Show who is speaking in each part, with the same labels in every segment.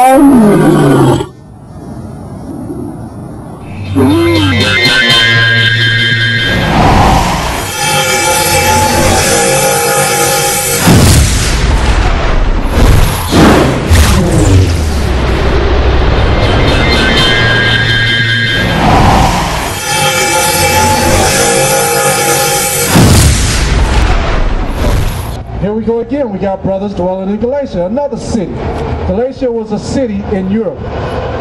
Speaker 1: Here we go again. We got brothers dwelling in Galatia, another city. Galatia was a city in Europe.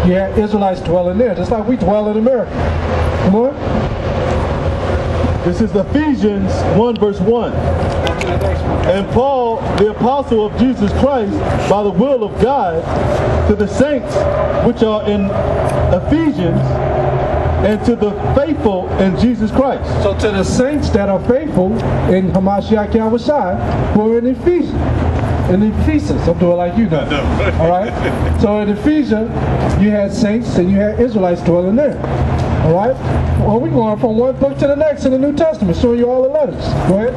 Speaker 1: You had Israelites dwelling there, just like we dwell in America. Come on.
Speaker 2: This is Ephesians 1 verse 1. And Paul, the apostle of Jesus Christ, by the will of God, to the saints which are in Ephesians, and to the faithful in Jesus Christ.
Speaker 1: So to the saints that are faithful in Hamashiach Yahushua, who are in Ephesians. In Ephesus, I'm doing like you know. Alright? So in Ephesians, you had saints and you had Israelites dwelling there. Alright? Well, we're going from one book to the next in the New Testament, showing you all the letters. Go ahead.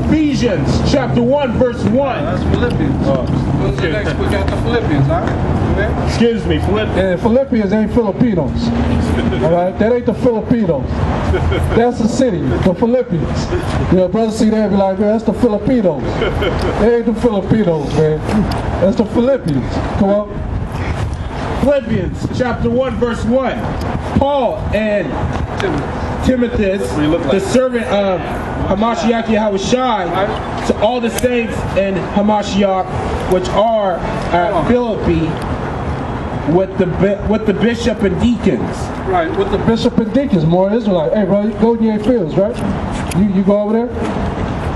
Speaker 3: Ephesians chapter 1 verse 1.
Speaker 1: That's Philippians. What's the next? We got the Philippians, alright?
Speaker 3: Excuse me, Philippians.
Speaker 1: And Philippians ain't Filipinos. Alright? That ain't the Filipinos. That's the city, the Philippians. You know, brothers see that and be like, man, that's the Filipinos. They ain't the Filipinos, man. That's the Philippians. Come on.
Speaker 3: Philippians chapter 1 verse 1. Paul and Timothy, the servant of Hamashiach Yahushua, to all the saints in Hamashiach which are at Philippi, with the bishop and deacons.
Speaker 1: Right, with the bishop and deacons, more Israelite. Hey, bro, you go to your fields, right? You go over there?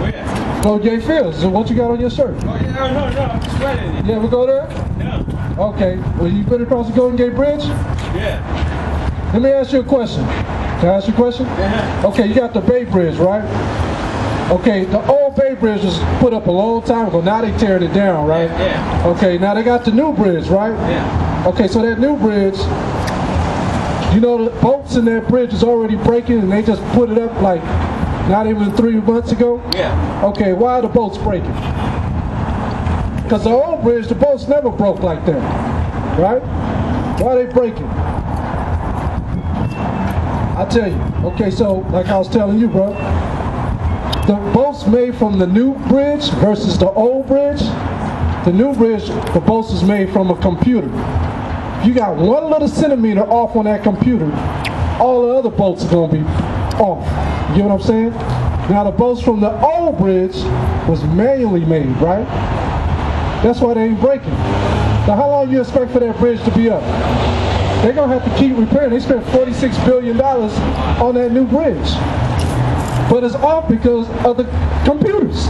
Speaker 3: Where?
Speaker 1: Go to your fields. So what you got on your shirt?
Speaker 3: Oh, yeah, no, I'm just ready.
Speaker 1: You ever go there?
Speaker 3: Yeah.
Speaker 1: Okay. Well, you been across the Golden Gate Bridge?
Speaker 3: Yeah.
Speaker 1: Let me ask you a question. Can I ask you a question?
Speaker 3: Yeah.
Speaker 1: Okay, you got the Bay Bridge, right? Okay, the old Bay Bridge was put up a long time ago. Now they teared it down, right?
Speaker 3: Yeah.
Speaker 1: Okay, now they got the new bridge, right?
Speaker 3: Yeah.
Speaker 1: Okay, so that new bridge, you know, the boats in that bridge is already breaking and they just put it up like not even 3 months ago?
Speaker 3: Yeah.
Speaker 1: Okay, why are the boats breaking? Because the old bridge, the boats never broke like that, right? Why are they breaking? I tell you. Okay, so like I was telling you, bro, the boats made from the new bridge versus the old bridge, the new bridge, the boats is made from a computer. You got 1 little centimeter off on that computer, all the other boats are going to be off. You get what I'm saying? Now the boats from the old bridge was manually made, right? That's why they ain't breaking. Now how long you expect for that bridge to be up? They're going to have to keep repairing. They spent $46 billion on that new bridge. But it's off because of the computers.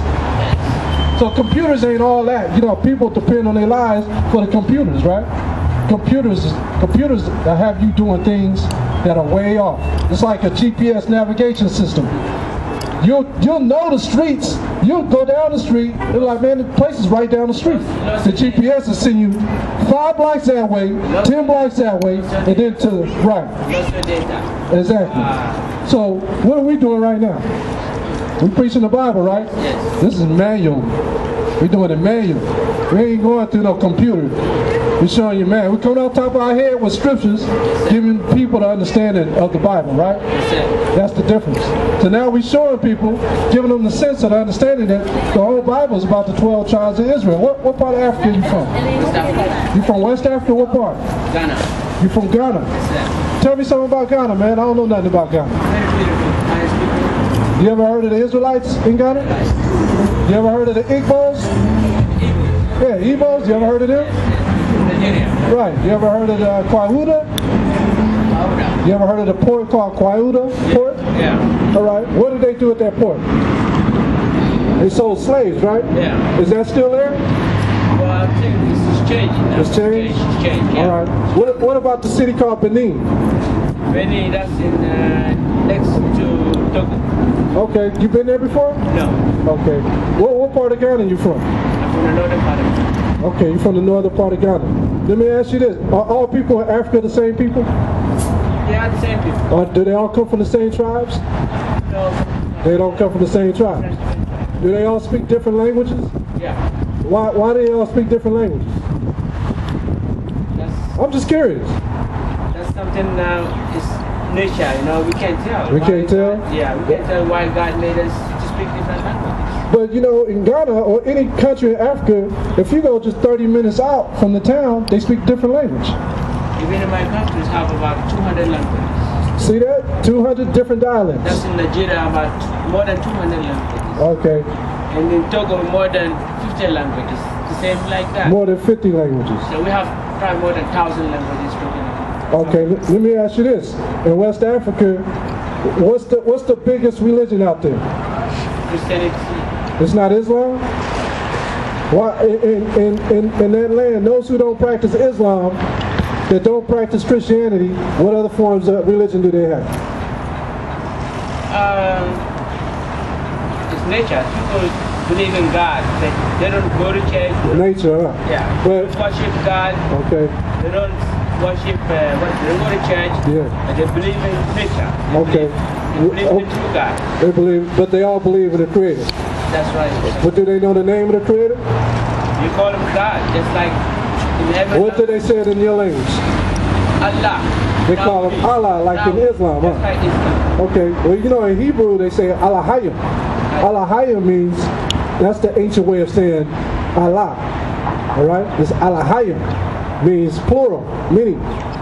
Speaker 1: So computers ain't all that. You know, people depend on their lives for the computers, right? Computers that have you doing things that are way off. It's like a GPS navigation system. You'll know the streets. You'll go down the street. They're like, man, the place is right down the street. The GPS is sending you 5 blocks that way, 10 blocks that way, and then to the right. Exactly. So what are we doing right now? We're preaching the Bible, right?
Speaker 4: Yes.
Speaker 1: This is manual. We're doing it manual. We ain't going through no computer. We're showing you, man. We're coming off top of our head with scriptures, giving people the understanding of the Bible, right? That's the difference. So now we're showing people, giving them the sense of the understanding that the whole Bible is about the 12 tribes of Israel. What part of Africa are you from? You from West Africa? What part?
Speaker 4: Ghana.
Speaker 1: You from Ghana?
Speaker 4: Yes,
Speaker 1: Tell me something about Ghana, man. I don't know nothing about Ghana.
Speaker 4: very beautiful. Nice people.
Speaker 1: You ever heard of the Israelites in Ghana? You ever heard of the Igbos? Yeah, Igbos. You ever heard of them?
Speaker 4: Nigeria.
Speaker 1: Right. You ever heard of the Kwauda? You ever heard of the port called Kwauda port?
Speaker 4: Yeah.
Speaker 1: All right. What did they do at that port? They sold slaves, right?
Speaker 4: Yeah.
Speaker 1: Is that still there?
Speaker 4: Well, I think this is changing now.
Speaker 1: It's changed?
Speaker 4: It's changed, yeah.
Speaker 1: All right. What about the city called Benin?
Speaker 4: Benin, that's in next to Togo.
Speaker 1: Okay. You been there before?
Speaker 4: No.
Speaker 1: Okay. What part of Ghana you from?
Speaker 4: I'm from the northern part of it.
Speaker 1: Okay, you're from the northern part of Ghana. Let me ask you this. Are all people in Africa the same people?
Speaker 4: Yeah, the same people.
Speaker 1: Or do they all come from the same tribes?
Speaker 4: No.
Speaker 1: They don't come from the same tribes. Do they all speak different languages?
Speaker 4: Yeah.
Speaker 1: Why do they all speak different languages? I'm just curious.
Speaker 4: That's something is nature, you know, we can't tell.
Speaker 1: We can't tell?
Speaker 4: Yeah, we can't tell why God made us to speak different languages.
Speaker 1: But you know, in Ghana or any country in Africa, if you go just 30 minutes out from the town, they speak different language.
Speaker 4: Even in my countries have about 200 languages.
Speaker 1: See that? 200 different dialects.
Speaker 4: That's in Nigeria, about more than 200 languages.
Speaker 1: Okay.
Speaker 4: And in Togo, more than 50 languages. The same like that.
Speaker 1: More than 50 languages.
Speaker 4: So we have probably more than 1,000 languages spoken.
Speaker 1: Okay, let me ask you this. In West Africa, what's the biggest religion out there?
Speaker 4: Christianity.
Speaker 1: It's not Islam? Why, in that land, those who don't practice Islam, that don't practice Christianity, what other forms of religion do they have?
Speaker 4: It's nature. People believe in God. They don't go to church.
Speaker 1: Nature, huh?
Speaker 4: Yeah.
Speaker 1: But,
Speaker 4: They worship God.
Speaker 1: okay.
Speaker 4: They don't worship, they don't go to church.
Speaker 1: Yeah.
Speaker 4: But they believe in nature.
Speaker 1: Okay.
Speaker 4: They believe in the true God.
Speaker 1: They believe, but they all believe in the Creator.
Speaker 4: That's right.
Speaker 1: But do they know the name of the Creator?
Speaker 4: You call him God, just like in heaven.
Speaker 1: What do they say it in your language?
Speaker 4: Allah.
Speaker 1: They call him Allah, like in Islam,
Speaker 4: Just
Speaker 1: huh?
Speaker 4: like Islam.
Speaker 1: Okay, well, you know, in Hebrew they say Allahayim. Allahayim means, that's the ancient way of saying Allah. All right? This Allahayim means plural, many.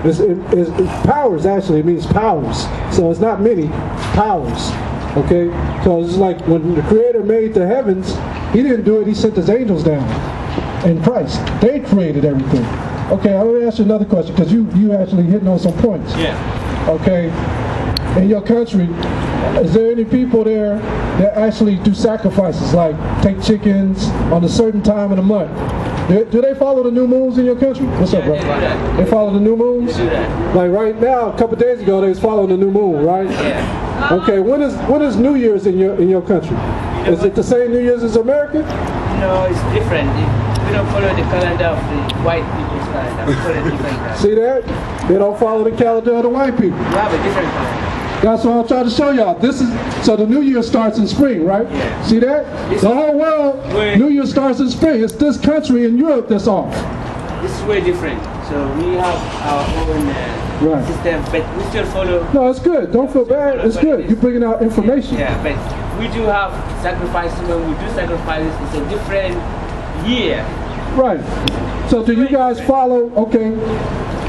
Speaker 1: It's powers, actually. It means powers. So it's not many, powers. Okay? So it's like when the Creator made the heavens, He didn't do it, He sent His angels down in Christ. They created everything. Okay, I'm going to ask you another question, because you actually hitting on some points.
Speaker 4: Yeah.
Speaker 1: Okay, in your country, is there any people there that actually do sacrifices, like take chickens on a certain time of the month? Do they follow the new moons in your country? What's up, bro?
Speaker 4: They do that.
Speaker 1: They follow the new moons?
Speaker 4: They do that.
Speaker 1: Like right now, a couple days ago, they was following the new moon, right?
Speaker 4: Yeah.
Speaker 1: Okay, when is New Year's in your country? Is it the same New Year's as America?
Speaker 4: No, it's different. We don't follow the calendar of the white people's calendar. We follow a different calendar.
Speaker 1: See that? They don't follow the calendar of the white people.
Speaker 4: We have a different calendar.
Speaker 1: That's what I'm trying to show y'all. So the New Year starts in spring, right?
Speaker 4: Yeah.
Speaker 1: See that? The whole world, New Year starts in spring. It's this country in Europe that's off.
Speaker 4: This is way different. So we have our own
Speaker 1: Right.
Speaker 4: system, but we still follow.
Speaker 1: No, it's good. Don't feel bad. It's good. You're bringing out information.
Speaker 4: Yeah, but we do have sacrifices. When we do sacrifices, it's a different year.
Speaker 1: Right. So do you guys follow? Okay.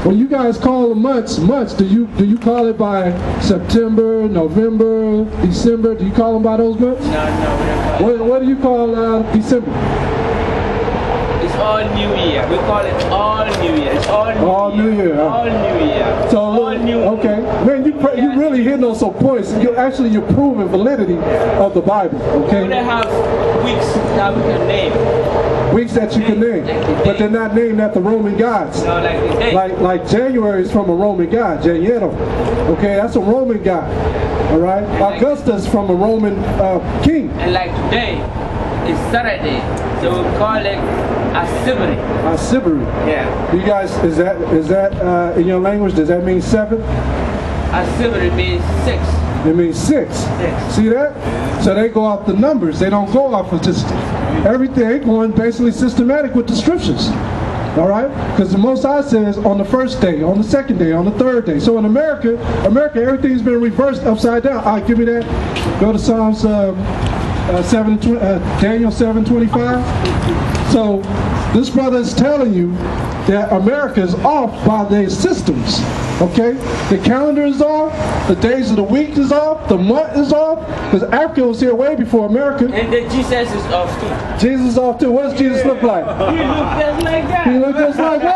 Speaker 1: When you guys call the months, do you call it by September, November, December? Do you call them by those months?
Speaker 4: No, we don't call it.
Speaker 1: What do you call December?
Speaker 4: It's all New Year. We call it all New Year. It's all New Year.
Speaker 1: All New Year.
Speaker 4: All New Year.
Speaker 1: So
Speaker 4: all new.
Speaker 1: okay, man, you really hitting on some points. You're proving validity of the Bible.
Speaker 4: We
Speaker 1: Okay.
Speaker 4: don't have weeks that we can name.
Speaker 1: Weeks that you can name, but they're not named after Roman gods.
Speaker 4: No, like the day.
Speaker 1: Like January is from a Roman god, January. Okay, that's a Roman god. All right. Augustus from a Roman king.
Speaker 4: And like today, it's Saturday, so we call it Asibri.
Speaker 1: Sibiri.
Speaker 4: Yeah.
Speaker 1: You guys, is that in your language? Does that mean 7?
Speaker 4: Asibri means 6.
Speaker 1: It means 6. See that? So they go off the numbers. They don't go off of just everything. Going basically systematic with the scriptures. All right? Because the Most High says on the first day, on the second day, on the third day. So in America, everything's been reversed upside down. All right, give me that. Go to Psalms Daniel 7:25. So this brother is telling you that America is off by their systems. Okay? The calendar is off, the days of the week is off, the month is off, because Africa was here way before America.
Speaker 4: And the Jesus is off too.
Speaker 1: Jesus is off too. What does Jesus look like?
Speaker 4: He look just like that.
Speaker 1: He look just like what?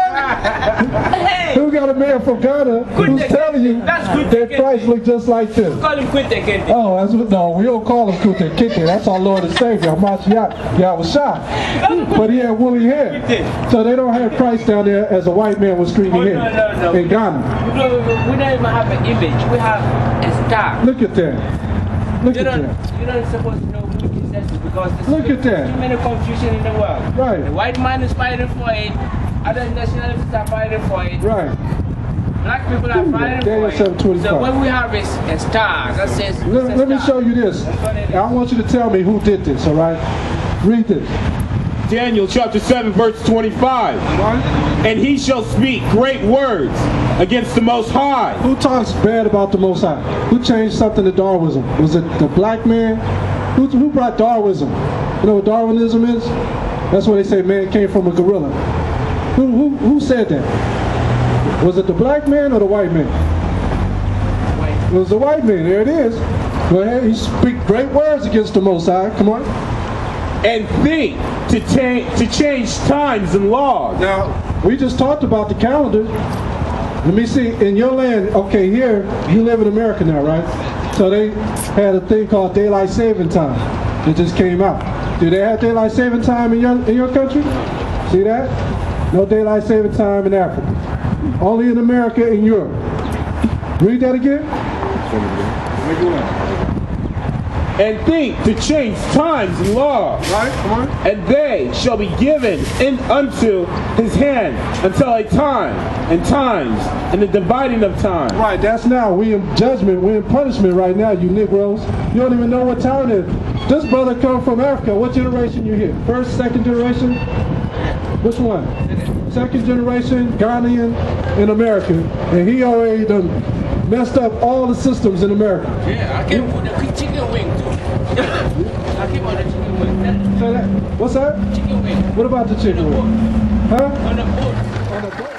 Speaker 4: Hey!
Speaker 1: We got a man from Ghana who's telling you that Christ looked just like this.
Speaker 4: Call him Quinte Kente.
Speaker 1: Oh, that's what, no, we don't call him Kute Kite. That's our Lord and Savior, Hamashiach Yahushua. But he had woolly hair. So they don't have Christ down there as a white man with stringy hair
Speaker 4: No.
Speaker 1: in Ghana.
Speaker 4: We don't even have an image. We have a star.
Speaker 1: Look at that. Look at that.
Speaker 4: You're not supposed to know who Jesus is because there's
Speaker 1: Look at that.
Speaker 4: too many confusion in the world.
Speaker 1: Right.
Speaker 4: The white man is fighting for it. Other nationalities are fighting for it.
Speaker 1: Right.
Speaker 4: Black people are fighting
Speaker 1: Daniel
Speaker 4: for it.
Speaker 1: 7:25.
Speaker 4: So what we have is a star that says.
Speaker 1: Let me show you this. I want you to tell me who did this, all right? Read this.
Speaker 3: Daniel chapter 7 verse 25. And he shall speak great words against the Most High.
Speaker 1: Who talks bad about the Most High? Who changed something to Darwinism? Was it the black man? Who brought Darwinism? You know what Darwinism is? That's where they say man came from a gorilla. Who said that? Was it the black man or the white man? White. It was the white man. There it is. Go ahead. He speak great words against the Most High. Come on.
Speaker 3: And think to change times and laws.
Speaker 1: Now, we just talked about the calendar. Let me see. In your land, okay, here, you live in America now, right? So they had a thing called daylight saving time. It just came out. Do they have daylight saving time in your country? See that? No daylight saving time in Africa. Only in America and Europe. Read that again.
Speaker 3: And think to change times and laws.
Speaker 1: Right, come on.
Speaker 3: And they shall be given unto his hand until a time and times and the dividing of time.
Speaker 1: Right, that's now. We in judgment, we in punishment right now, you Negroes. You don't even know what time it is. This brother come from Africa. What generation you here? First, second generation? Which one? Second generation, Ghanaian in America. And he already done messed up all the systems in America.
Speaker 4: Yeah, I came for the chicken wing too. I came on the chicken wing.
Speaker 1: So that, what's that?
Speaker 4: Chicken wing.
Speaker 1: What about the chicken wing? Huh?
Speaker 4: On the boat.
Speaker 1: On the boat.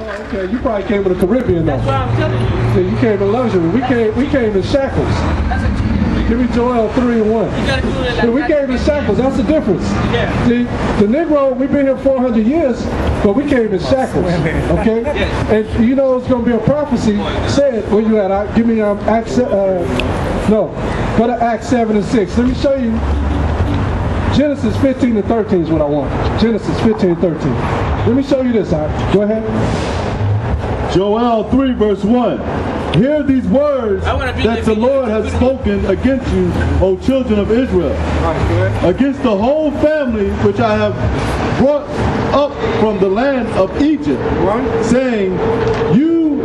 Speaker 1: Oh, okay. You probably came in the Caribbean though.
Speaker 4: That's what I'm telling you.
Speaker 1: So you came in luxury. We came in shackles.
Speaker 4: That's a chicken wing.
Speaker 1: Give me Joel 3 and 1.
Speaker 4: You gotta do it like
Speaker 1: See, we
Speaker 4: that.
Speaker 1: came in shackles. That's the difference.
Speaker 4: Yeah.
Speaker 1: See, the Negro, we've been here 400 years, but we came in shackles. Okay?
Speaker 4: Yes.
Speaker 1: And you know it's going to be a prophecy said, where you at? Give me Acts, no, go to Acts 7 and 6. Let me show you. Genesis 15 and 13 is what I want. Genesis 15 and 13. Let me show you this. Go ahead.
Speaker 2: Joel 3 verse 1. Hear these words that the Lord has spoken against you, O children of Israel, against the whole family which I have brought up from the land of Egypt, saying, you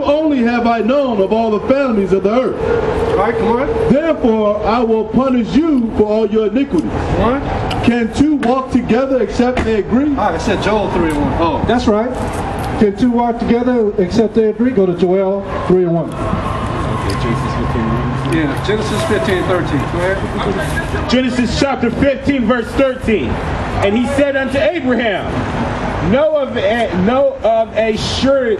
Speaker 2: only have I known of all the families of the earth.
Speaker 1: Right, come on.
Speaker 2: Therefore I will punish you for all your iniquities. Can two walk together except they agree?
Speaker 1: I said Joel 3 and 1. Oh, that's right. Can two walk together except they agree? Go to Joel 3 and 1. Yeah, Genesis 15 and 13. Go ahead.
Speaker 3: Genesis chapter 15 verse 13. And he said unto Abraham, know of a surety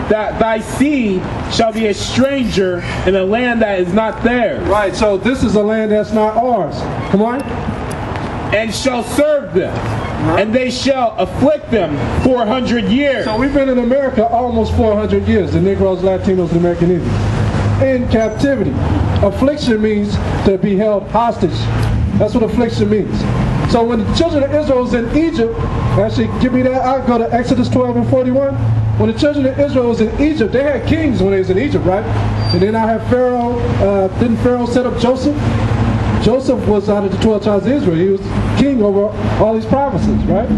Speaker 3: that thy seed shall be a stranger in a land that is not theirs.
Speaker 1: Right, so this is a land that's not ours. Come on.
Speaker 3: And shall serve them, and they shall afflict them 400 years.
Speaker 1: So we've been in America almost 400 years, the Negroes, Latinos, and American Indians, in captivity. Affliction means to be held hostage. That's what affliction means. So when the children of Israel was in Egypt, actually give me that, I'll go to Exodus 12 and 41. When the children of Israel was in Egypt, they had kings when they was in Egypt, right? And then I have Pharaoh, didn't Pharaoh set up Joseph? Joseph was out of the 12 tribes of Israel. He was king over all these provinces, right?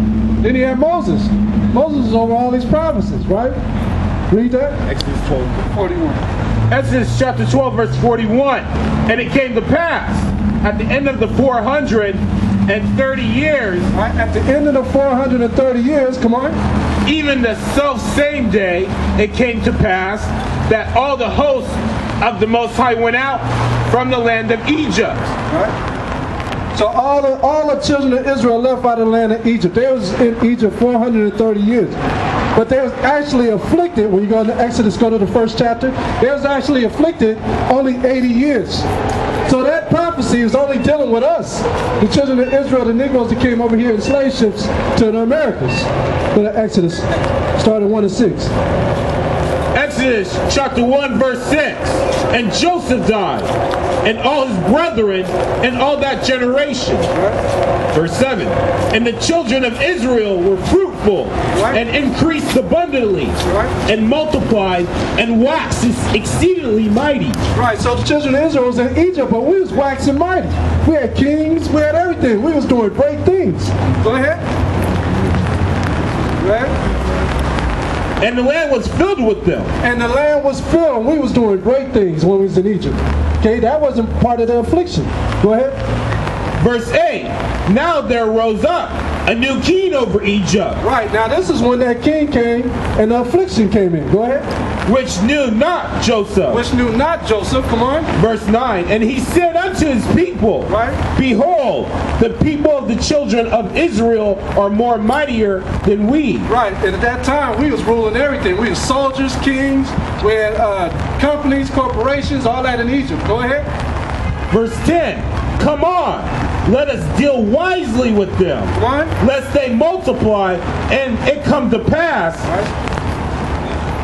Speaker 1: Then he had Moses. Moses was over all these provinces, right? Read that.
Speaker 3: Exodus 12, 41. Exodus chapter 12, verse 41. And it came to pass, at the end of the 430 years.
Speaker 1: Right, at the end of the 430 years, come on.
Speaker 3: Even the self-same day, it came to pass that all the hosts of the Most High went out from the land of Egypt.
Speaker 1: Right. So all the children of Israel left out of the land of Egypt. They was in Egypt 430 years. But they was actually afflicted, when you go into Exodus, go to the first chapter, they was actually afflicted only 80 years. So that prophecy is only dealing with us, the children of Israel, the Negroes that came over here in slave ships to the Americas. Go to Exodus, starting 1 and 6.
Speaker 3: Exodus chapter 1 verse 6. And Joseph died, and all his brethren, and all that generation. Verse 7. And the children of Israel were fruitful, and increased abundantly, and multiplied, and waxed exceedingly mighty.
Speaker 1: Right, so the children of Israel was in Egypt, but we was waxing mighty. We had kings, we had everything. We was doing great things. Go ahead. Go ahead.
Speaker 3: And the land was filled with them.
Speaker 1: And the land was filled. We was doing great things when we was in Egypt. Okay, that wasn't part of the affliction. Go ahead.
Speaker 3: Verse 8. Now there rose up a new king over Egypt.
Speaker 1: Right, now this is when that king came and the affliction came in. Go ahead.
Speaker 3: Which knew not Joseph.
Speaker 1: Which knew not Joseph. Come on.
Speaker 3: Verse 9. And he said unto his people,
Speaker 1: Right.
Speaker 3: Behold, the people of the children of Israel are more mightier than we.
Speaker 1: Right, and at that time we was ruling everything. We was soldiers, kings, we had companies, corporations, all that in Egypt. Go ahead.
Speaker 3: Verse 10. Come on, let us deal wisely with them,
Speaker 1: Come on.
Speaker 3: lest they multiply, and it come to pass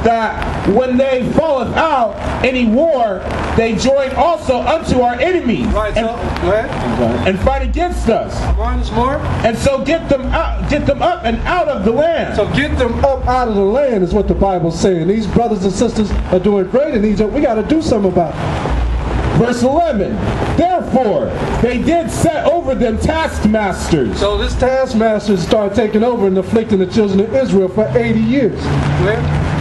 Speaker 3: that when they falleth out any war, they join also unto our enemies,
Speaker 1: Right, so, go ahead.
Speaker 3: and fight against us.
Speaker 1: Come on, there's more.
Speaker 3: And so get them up and out of the land.
Speaker 1: So get them up out of the land is what the Bible's saying. These brothers and sisters are doing great in Egypt. We got to do something about it.
Speaker 3: Verse 11. Therefore they did set over them taskmasters.
Speaker 1: So this taskmasters started taking over and afflicting the children of Israel for 80 years.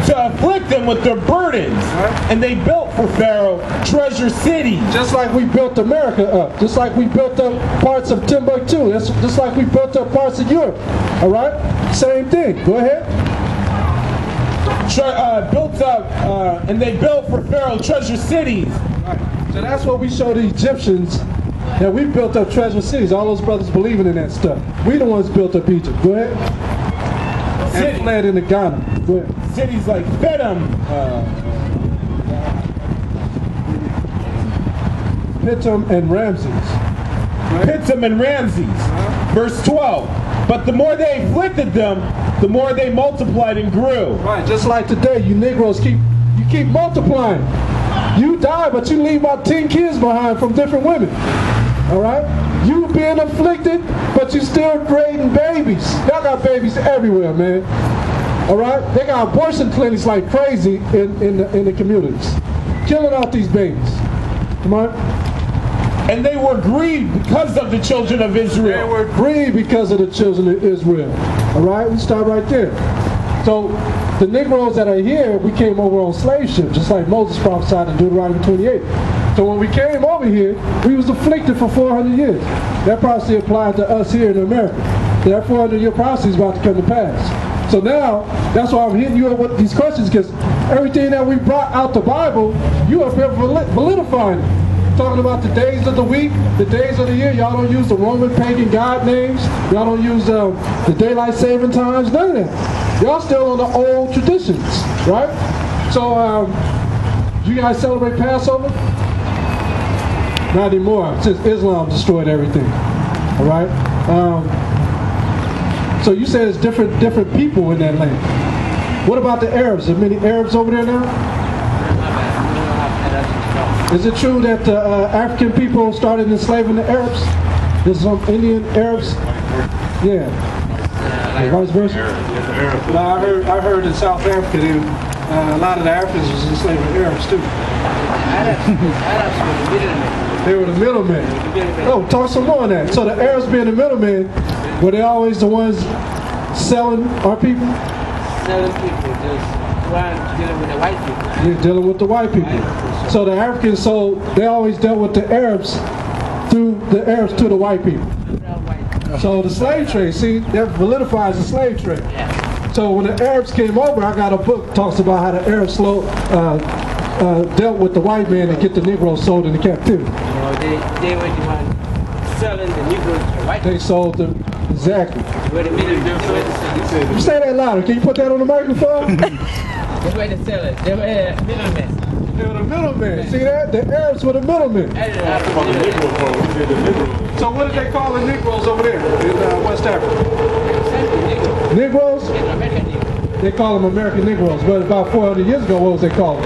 Speaker 3: To afflict them with their burdens. And they built for Pharaoh treasure cities.
Speaker 1: Just like we built America up. Just like we built up parts of Timbuktu. That's just like we built up parts of Europe. All right? Same thing. Go ahead.
Speaker 3: And they built for Pharaoh treasure cities.
Speaker 1: Right. So that's what we show the Egyptians, that we built up treasure cities. All those brothers believing in that stuff. We the ones built up Egypt. Go ahead. And fled into Ghana. Go ahead.
Speaker 3: Cities like Pithom
Speaker 1: and Ramses. Right?
Speaker 3: Pithom and Ramses. Verse 12. But the more they afflicted them, the more they multiplied and grew.
Speaker 1: Right, just like today, you Negroes keep multiplying. You die, but you leave about 10 kids behind from different women. All right? You being afflicted, but you still creating babies. Y'all got babies everywhere, man. All right? They got abortion clinics like crazy in the communities. Killing off these babies. Come on.
Speaker 3: And they were grieved because of the children of Israel.
Speaker 1: They were grieved because of the children of Israel. All right? We start right there. So the Negroes that are here, we came over on slave ships, just like Moses prophesied in Deuteronomy 28. So when we came over here, we was afflicted for 400 years. That prophecy applied to us here in America. That 400-year prophecy is about to come to pass. So now, that's why I'm hitting you up with these questions, because everything that we brought out the Bible, you up here validifying it. Talking about the days of the week, the days of the year. Y'all don't use the Roman pagan god names. Y'all don't use the daylight saving times. None of that. Y'all still on the old traditions, right? So, you guys celebrate Passover? Not anymore, since Islam destroyed everything. All right. So you said it's different people in that land. What about the Arabs? Are many Arabs over there now? Is it true that African people started enslaving the Arabs? There's some Indian Arabs? Yeah. Vice versa? No, I heard in South Africa, a lot of the Africans was enslaving Arabs too. They were the middlemen. Oh, talk some more on that. So the Arabs being the middlemen, were they always the ones selling our people?
Speaker 4: Selling people, just dealing with the white people.
Speaker 1: Yeah, dealing with the white people. So the Africans, they always dealt with the Arabs through the Arabs to the white people. So the slave trade, see, that validifies the slave trade. So when the Arabs came over, I got a book that talks about how the Arabs dealt with the white man and get the Negroes sold into captivity.
Speaker 4: They were the ones selling the Negroes to the white people.
Speaker 1: They sold them, exactly.
Speaker 4: You
Speaker 1: say that louder. Can you put that on the microphone?
Speaker 4: They were the sellers. They were middlemen.
Speaker 1: They were the middlemen. See that? The Arabs were the middlemen. So what did they call the Negroes over there in West Africa? Negroes? They call them American Negroes. But about 400 years ago, what was they called?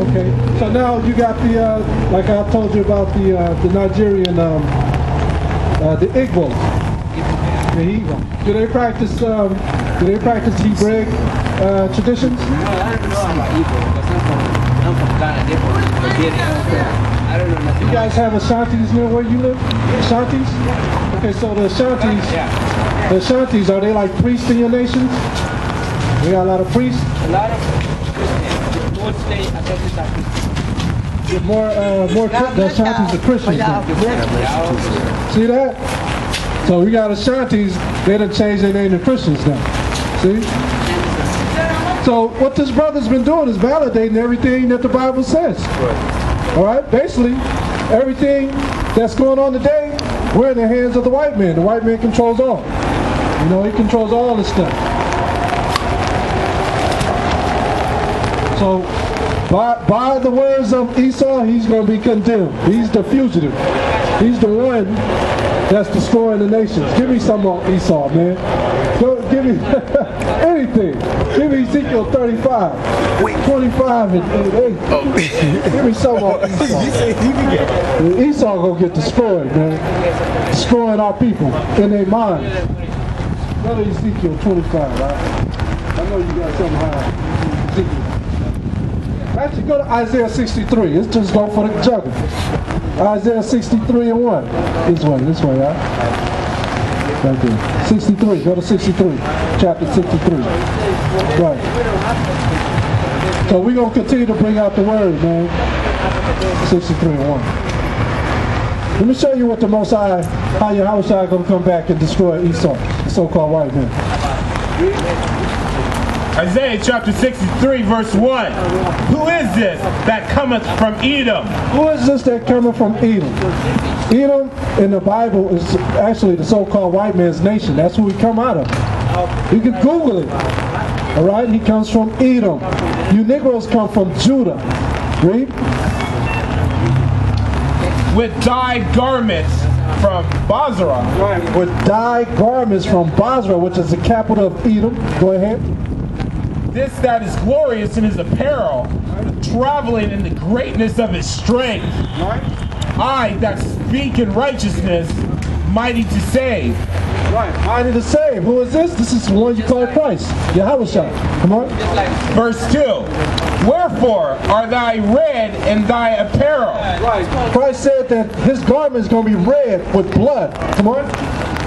Speaker 1: Okay. So now you got the, like I told you about the Nigerian, the Igbos. The Igbo. Do they practice Hebraic traditions?
Speaker 4: No, I don't know about Igbo because I'm from Ghana. I don't know nothing.
Speaker 1: You guys have Ashantis near where you live? Ashantis? Okay, so the Ashantis, are they like priests in your nation? We got a lot of priests.
Speaker 4: A lot of Christians. Mostly Catholics are Christians.
Speaker 1: More the Ashantis are Christians. See that? So we got Ashantis, they done changed their name to Christians now. See? So what this brother's been doing is validating everything that the Bible says. Alright? Basically, everything that's going on today, we're in the hands of the white man. The white man controls all. You know, he controls all this stuff. So by the words of Esau, he's going to be condemned. He's the fugitive. He's the one that's destroying the nations. Give me some on Esau, man. Go, give me anything. Give me Ezekiel 35, 25, and 8. Give me some on Esau. Esau gonna get destroyed, man. Destroying our people in their minds. Go to Ezekiel 25, right? I know you got something high. Ezekiel. Actually, go to Isaiah 63. Let's just go for the juggle. Isaiah 63 and 1. This way, right? Right there. 63. Go to 63. Chapter 63. Right. So we're going to continue to bring out the word, man. 63 and 1. Let me show you what the Most High, how Yahweh is going to come back and destroy Esau, the so-called white man.
Speaker 3: Isaiah chapter 63 verse 1. Who is this that cometh from Edom?
Speaker 1: Who is this that cometh from Edom? Edom in the Bible is actually the so-called white man's nation. That's who we come out of. You can Google it. Alright? He comes from Edom. You Negroes come from Judah. Read.
Speaker 3: With dyed garments from Basra.
Speaker 1: Right. With dyed garments from Basra, which is the capital of Edom. Go ahead.
Speaker 3: This that is glorious in his apparel, traveling in the greatness of his strength. I that speak in righteousness, mighty to save.
Speaker 1: Right, mighty to save. Who is this? This is the one you call Christ. Yahweh. Come on.
Speaker 3: Verse 2. Wherefore are thy red and thy apparel?
Speaker 1: Right. Christ said that his garment is going to be red with blood. Come on.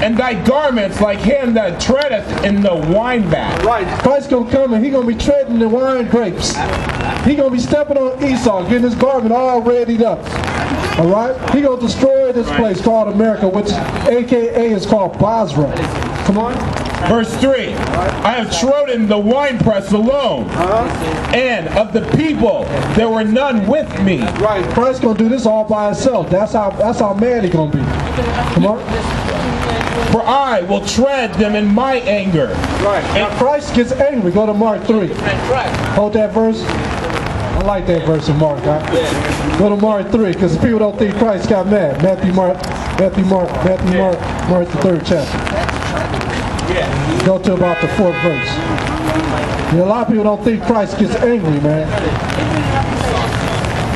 Speaker 3: And thy garments like him that treadeth in the wine vat.
Speaker 1: Right. Christ's going to come and he's going to be treading the wine grapes. He's going to be stepping on Esau, getting his garment all readied up. Alright? He's going to destroy this place called America, which AKA is called Basra. Come on.
Speaker 3: Verse 3. I have trodden the winepress alone, and of the people there were none with me.
Speaker 1: Right. Christ's going to do this all by himself. That's how mad he's going to be. Come on.
Speaker 3: For I will tread them in my anger.
Speaker 1: Right. And Christ gets angry. Go to Mark 3. Hold that verse. I like that verse in Mark. Right? Go to Mark 3, because people don't think Christ got mad. Matthew, Mark, the 3rd chapter. Go to about the 4th verse. Yeah, a lot of people don't think Christ gets angry, man.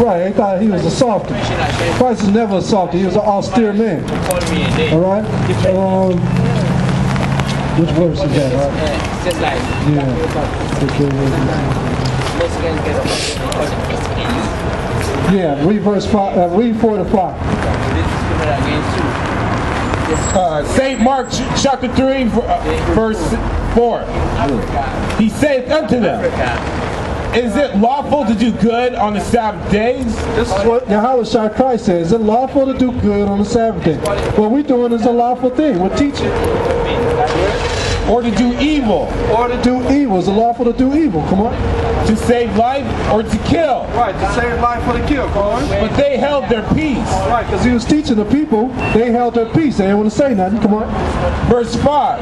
Speaker 1: Right, they thought he was a softy. Christ is never a softy. He was an austere man. Alright? Which verse is that, right? Yeah. Yeah, read verse 5, read 4 to 5.
Speaker 3: St. Mark chapter 3 verse 4. He saith unto them, is it lawful to do good on the Sabbath days?
Speaker 1: This is what Yahweh Christ says. Is it lawful to do good on the Sabbath day? What we're doing is a lawful thing. We're teaching.
Speaker 3: Or to do evil?
Speaker 1: Or to do evil. Is it lawful to do evil? Come on.
Speaker 3: To save life or to kill?
Speaker 1: Right, to save life or to kill. Come on.
Speaker 3: But they held their peace.
Speaker 1: Right, because he was teaching the people. They held their peace. They didn't want to say nothing. Come on.
Speaker 3: Verse 5.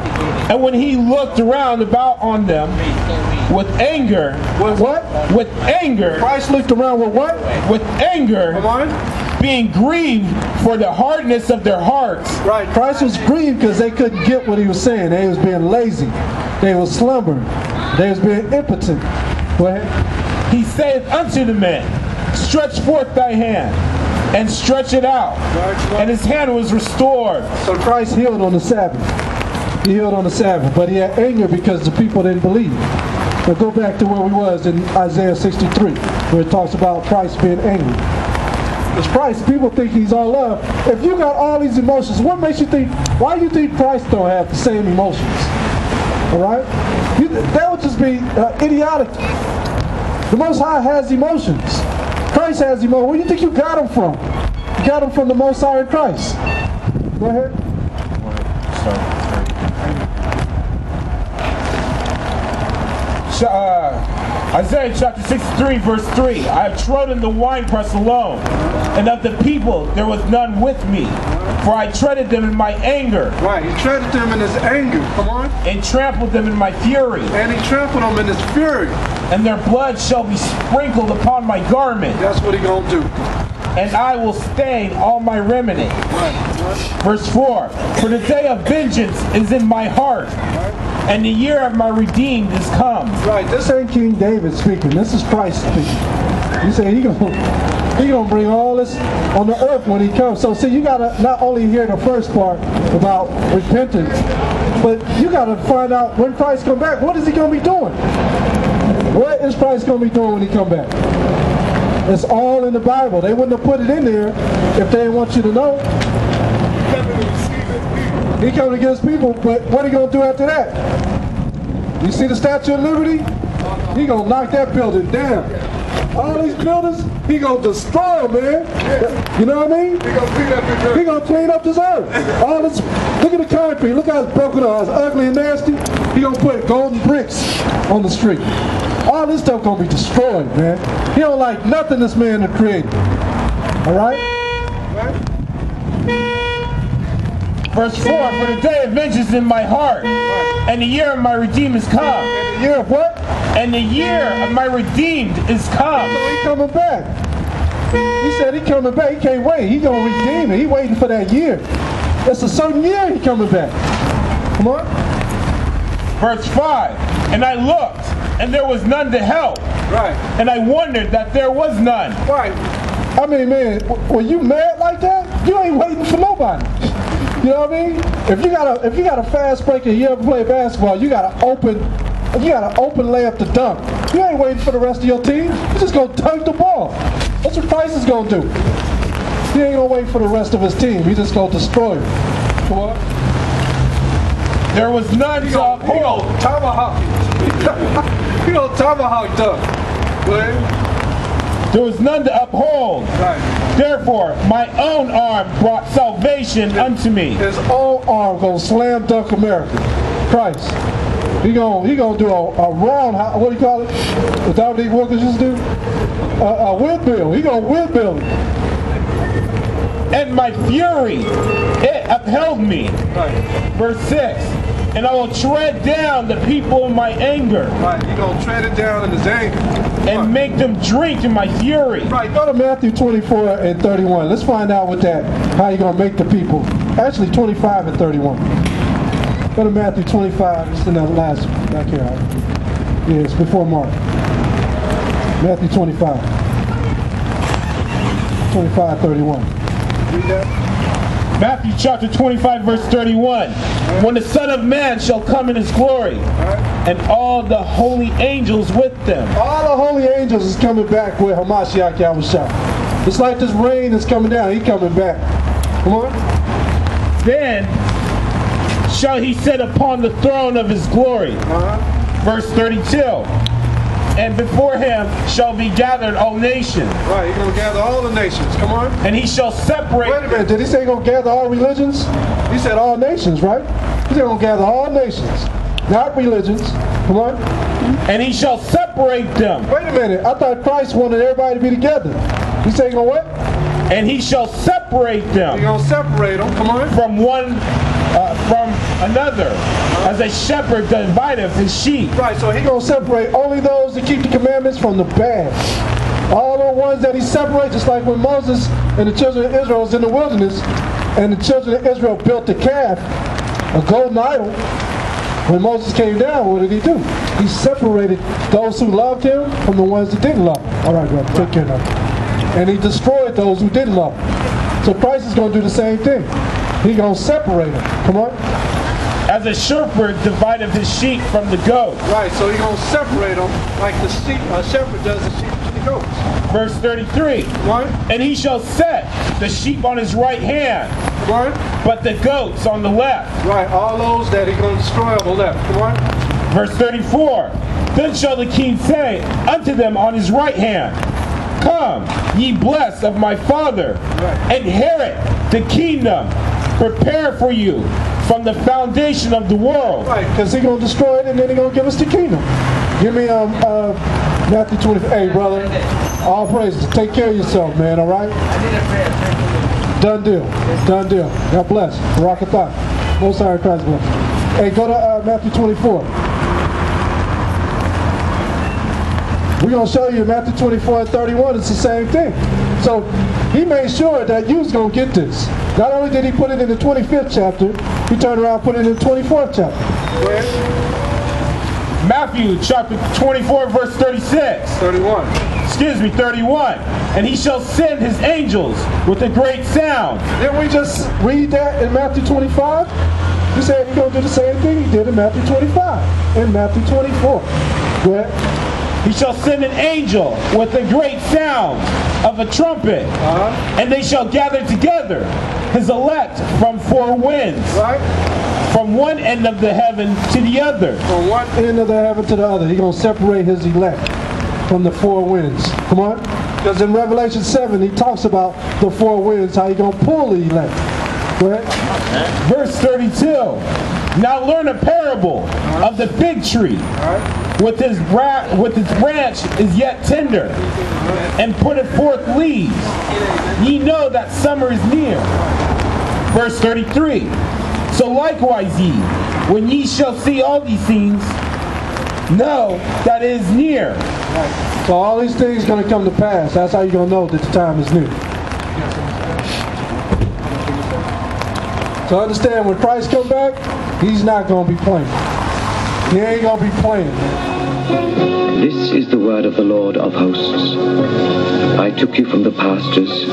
Speaker 3: And when he looked around about on them with anger.
Speaker 1: With what?
Speaker 3: With anger.
Speaker 1: Christ looked around with what?
Speaker 3: With anger.
Speaker 1: Come on.
Speaker 3: Being grieved for the hardness of their hearts.
Speaker 1: Right. Christ was grieved because they couldn't get what he was saying. They was being lazy. They was slumbering. They was being impotent. Go ahead.
Speaker 3: He saith unto the men, stretch forth thy hand, and stretch it out. And his hand was restored.
Speaker 1: So Christ healed on the Sabbath. He healed on the Sabbath. But he had anger because the people didn't believe. But go back to where we was in Isaiah 63, where it talks about Christ being angry. Because Christ, people think he's all love. If you got all these emotions, what makes you think, why do you think Christ don't have the same emotions? All right? That would just be idiotic. The Most High has emotions. Christ has emotions. Where do you think you got them from? You got them from the Most High in Christ. Go ahead.
Speaker 3: Isaiah chapter 63 verse 3. I have trodden the winepress alone, and of the people there was none with me. For I treaded them in my anger.
Speaker 1: Right, he treaded them in his anger. Come on.
Speaker 3: And trampled them in my fury.
Speaker 1: And he trampled them in his fury.
Speaker 3: And their blood shall be sprinkled upon my garment.
Speaker 1: That's what he gonna do.
Speaker 3: And I will stain all my remnant.
Speaker 1: Right.
Speaker 3: Verse 4. For the day of vengeance is in my heart. And the year of my redeemed is come.
Speaker 1: Right, this ain't King David speaking. This is Christ speaking. He said he gonna bring all this on the earth when he comes. So see, you gotta not only hear the first part about repentance, but you gotta find out when Christ come back, what is he gonna be doing? What is Christ gonna be doing when he come back? It's all in the Bible. They wouldn't have put it in there if they didn't want you to know. He coming against people, but what are he gonna do after that? You see the Statue of Liberty? He gonna knock that building down. All these buildings, he gonna destroy them, man. You know what I mean? He gonna clean up this earth. All this, look at the concrete. Look how it's broken up. It's ugly and nasty. He gonna put golden bricks on the street. All this stuff gonna be destroyed, man. He don't like nothing this man has created. All right?
Speaker 3: Verse 4, for the day of vengeance is in my heart, and the year of my redeemed is come.
Speaker 1: And the year of what?
Speaker 3: And the year of my redeemed is come.
Speaker 1: So he coming back. He said he coming back. He can't wait. He gonna redeem it. He waiting for that year. It's a certain year he coming back. Come on.
Speaker 3: Verse 5, and I looked, and there was none to help.
Speaker 1: Right.
Speaker 3: And I wondered that there was none.
Speaker 1: Right. I mean, man, when you mad like that, you ain't waiting for nobody. You know what I mean? If you got a fast break and you ever play basketball, you got an open layup to dunk. You ain't waiting for the rest of your team. You just gonna dunk the ball. That's what Christ is gonna do. He ain't gonna wait for the rest of his team. He just gonna destroy them. Come on.
Speaker 3: There was none to uphold.
Speaker 1: He gonna tomahawk. He gonna tomahawk dunk. Go ahead.
Speaker 3: There was none to uphold.
Speaker 1: Right.
Speaker 3: Therefore, my own arm brought salvation unto me.
Speaker 1: His own arm gonna slam dunk America. Christ. He gonna do a round, what do you call it? What Dominique Wilkins used to do? A windmill. He gonna windmill it.
Speaker 3: And my fury, it upheld me.
Speaker 1: Right.
Speaker 3: Verse 6. And I will tread down the people in my anger.
Speaker 1: Right. He gonna tread it down in his anger.
Speaker 3: And make them drink in my fury.
Speaker 1: Right. Go to Matthew 24 and 31. Let's find out what how you gonna make the people. Actually 25 and 31. Go to Matthew 25. It's in the last back here. Yeah, it's before Mark. Matthew 25. 25, 31. Read that.
Speaker 3: Matthew chapter 25 verse 31. When the Son of Man shall come in his glory, and all the holy angels with them.
Speaker 1: All the holy angels is coming back with Hamashiach Yahushua. It's like this rain is coming down. He coming back. Come on.
Speaker 3: Then shall he sit upon the throne of his glory. Verse 32. And before him shall be gathered all nations.
Speaker 1: Right, he's going to gather all the nations. Come on.
Speaker 3: And he shall separate.
Speaker 1: Wait a minute, did he say he's going to gather all religions? He said all nations, right? He's going to gather all nations, not religions. Come on.
Speaker 3: And he shall separate them.
Speaker 1: Wait a minute, I thought Christ wanted everybody to be together. He said he's going to what?
Speaker 3: And he shall separate them.
Speaker 1: He's going to separate them, come on.
Speaker 3: From another, as a shepherd divideth his sheep.
Speaker 1: Right, so he's going to separate only those that keep the commandments from the bad. All the ones that he separates, just like when Moses and the children of Israel was in the wilderness, and the children of Israel built the calf, a golden idol. When Moses came down, what did he do? He separated those who loved him from the ones that didn't love him. All right, brother, take care of that. And he destroyed those who didn't love him. So Christ is going to do the same thing. He's going to separate them. Come on.
Speaker 3: As a shepherd divideth his sheep from the goats.
Speaker 1: Right, so he's going to separate them like the sheep, a shepherd does the sheep to the goats.
Speaker 3: Verse 33.
Speaker 1: What?
Speaker 3: And he shall set the sheep on his right hand,
Speaker 1: What?
Speaker 3: but the goats on the left.
Speaker 1: Right, all those that he's going to destroy on the left. Come on.
Speaker 3: Verse 34. Then shall the king say unto them on his right hand, Come, ye blessed of my father, inherit the kingdom prepared for you from the foundation of the world.
Speaker 1: Right, because he's going to destroy it and then he's going to give us the kingdom. Give me Matthew 20. Hey, brother, all praises. Take care of yourself, man, all right?
Speaker 4: I need a prayer.
Speaker 1: Done deal. Done deal. God bless. Barakatah. Most High Christ bless. Hey, go to Matthew 24. We're going to show you Matthew 24 and 31. It's the same thing. So he made sure that you was going to get this. Not only did he put it in the 25th chapter, he turned around and put it in the 24th chapter.
Speaker 3: Matthew chapter 24 verse 36.
Speaker 1: 31.
Speaker 3: Excuse me, 31. And he shall send his angels with a great sound.
Speaker 1: Didn't we just read that in Matthew 25? He said he's going to do the same thing he did in Matthew 25 and Matthew 24. Go ahead.
Speaker 3: He shall send an angel with a great sound of a trumpet, and they shall gather together his elect from four winds, from one end of the heaven to the other.
Speaker 1: From one end of the heaven to the other. He's going to separate his elect from the four winds. Come on. Because in Revelation 7, he talks about the four winds, how he's going to pull the elect. Go ahead.
Speaker 3: Verse 32. Now learn a parable of the fig tree. With its branch is yet tender, and putteth forth leaves. Ye know that summer is near. Verse 33. So likewise ye, when ye shall see all these things, know that it is near.
Speaker 1: So all these things are going to come to pass. That's how you're going to know that the time is near. So understand, when Christ comes back, he's not going to be playing. He ain't going to be playing.
Speaker 5: This is the word of the Lord of hosts. I took you from the pastures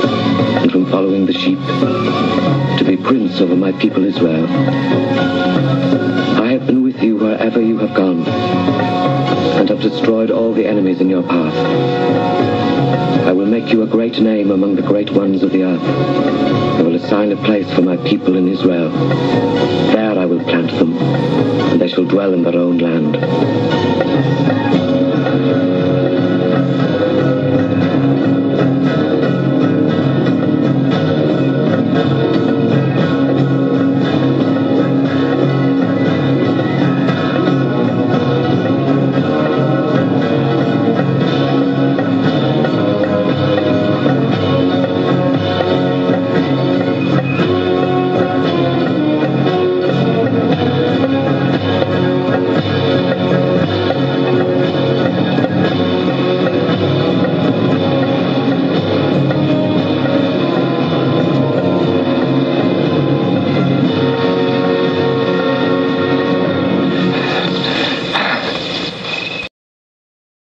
Speaker 5: and from following the sheep to be prince over my people Israel. I have been with you wherever you have gone and have destroyed all the enemies in your path. I will make you a great name among the great ones of the earth. I will assign a place for my people in Israel. There I will plant them, and they shall dwell in their own land.